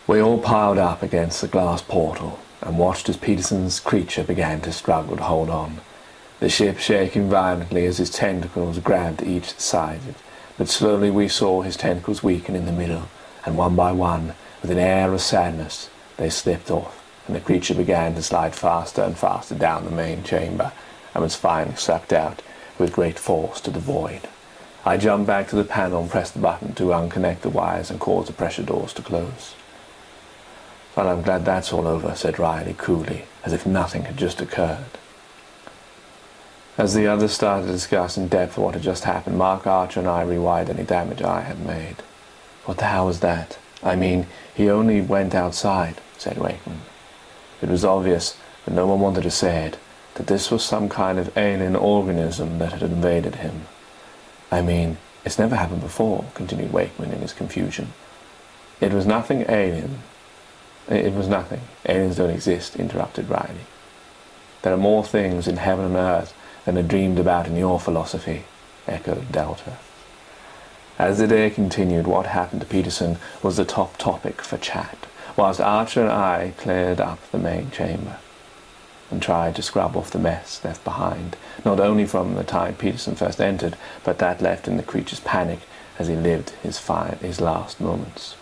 We all piled up against the glass portal and watched as Peterson's creature began to struggle to hold on, the ship shaking violently as his tentacles grabbed each side. But slowly we saw his tentacles weaken in the middle, and one by one, with an air of sadness, they slipped off, and the creature began to slide faster and faster down the main chamber, and was finally sucked out with great force to the void. I jumped back to the panel and pressed the button to unconnect the wires and cause the pressure doors to close. "Well, I'm glad that's all over," said Riley coolly, as if nothing had just occurred. As the others started to discuss in depth what had just happened, Mark, Archer and I rewired any damage I had made. "What the hell was that? I mean, he only went outside," said Wakeman. It was obvious, but no one wanted to say it, that this was some kind of alien organism that had invaded him. "I mean, it's never happened before," continued Wakeman in his confusion. "It was nothing alien. It was nothing. Aliens don't exist," interrupted Riley. "There are more things in heaven and earth than are dreamed about in your philosophy," echoed Delta. As the day continued, what happened to Peterson was the top topic for chat, whilst Archer and I cleared up the main chamber and tried to scrub off the mess left behind, not only from the time Peterson first entered, but that left in the creature's panic as he lived his last moments.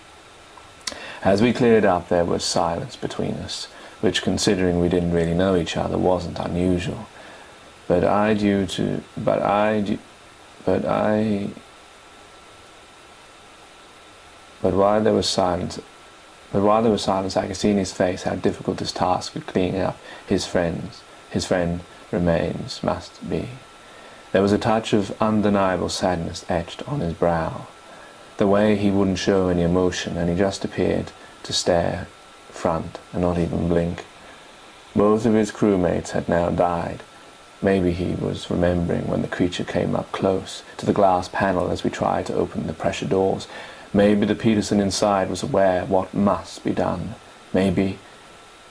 As we cleared up, there was silence between us, which, considering we didn't really know each other, wasn't unusual. But while there was silence, I could see in his face how difficult this task of cleaning up his friend remains must be. There was a touch of undeniable sadness etched on his brow, the way he wouldn't show any emotion, and he just appeared to stare front and not even blink. Both of his crewmates had now died. Maybe he was remembering when the creature came up close to the glass panel as we tried to open the pressure doors. Maybe the Peterson inside was aware what must be done. Maybe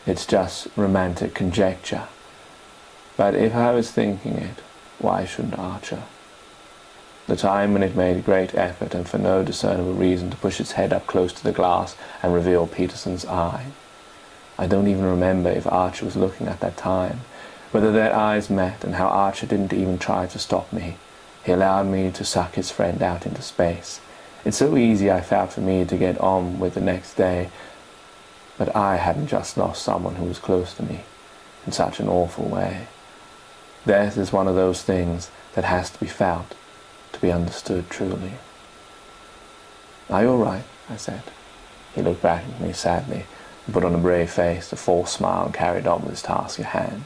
it's just romantic conjecture. But if I was thinking it, why shouldn't Archer? The time when it made great effort and for no discernible reason to push its head up close to the glass and reveal Peterson's eye. I don't even remember if Archer was looking at that time, whether their eyes met, and how Archer didn't even try to stop me. He allowed me to suck his friend out into space. It's so easy, I felt, for me to get on with the next day, but I hadn't just lost someone who was close to me in such an awful way. Death is one of those things that has to be felt, to be understood truly. "Are you all right?" I said. He looked back at me sadly and put on a brave face, a forced smile, and carried on with his task at hand.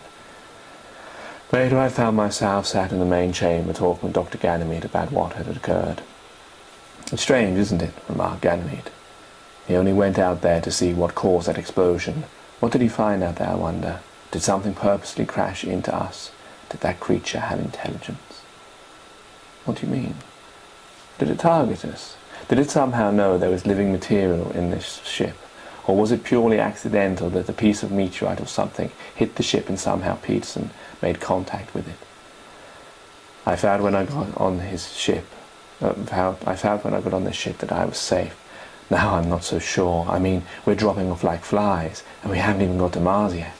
Later I found myself sat in the main chamber talking with Dr. Ganymede about what had occurred. "It's strange, isn't it?" remarked Ganymede. "He only went out there to see what caused that explosion. What did he find out there, I wonder? Did something purposely crash into us? Did that creature have intelligence?" "What do you mean?" "Did it target us? Did it somehow know there was living material in this ship? Or was it purely accidental that a piece of meteorite or something hit the ship and somehow Peterson made contact with it? I felt when I got on this ship that I was safe. Now I'm not so sure. I mean, we're dropping off like flies, and we haven't even got to Mars yet."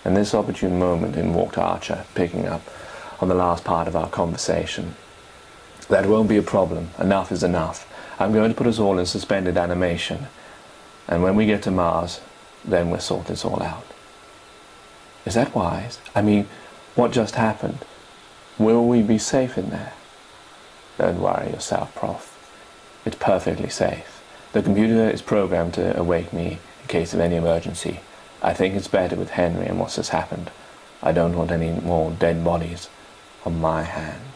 In this opportune moment in walked Archer, picking up on the last part of our conversation. "That won't be a problem. Enough is enough. I'm going to put us all in suspended animation, and when we get to Mars, then we'll sort this all out." "Is that wise? I mean, what just happened? Will we be safe in there?" "Don't worry yourself, Prof. It's perfectly safe. The computer is programmed to awake me in case of any emergency. I think it's better with Henry and what's just happened. I don't want any more dead bodies on my hands."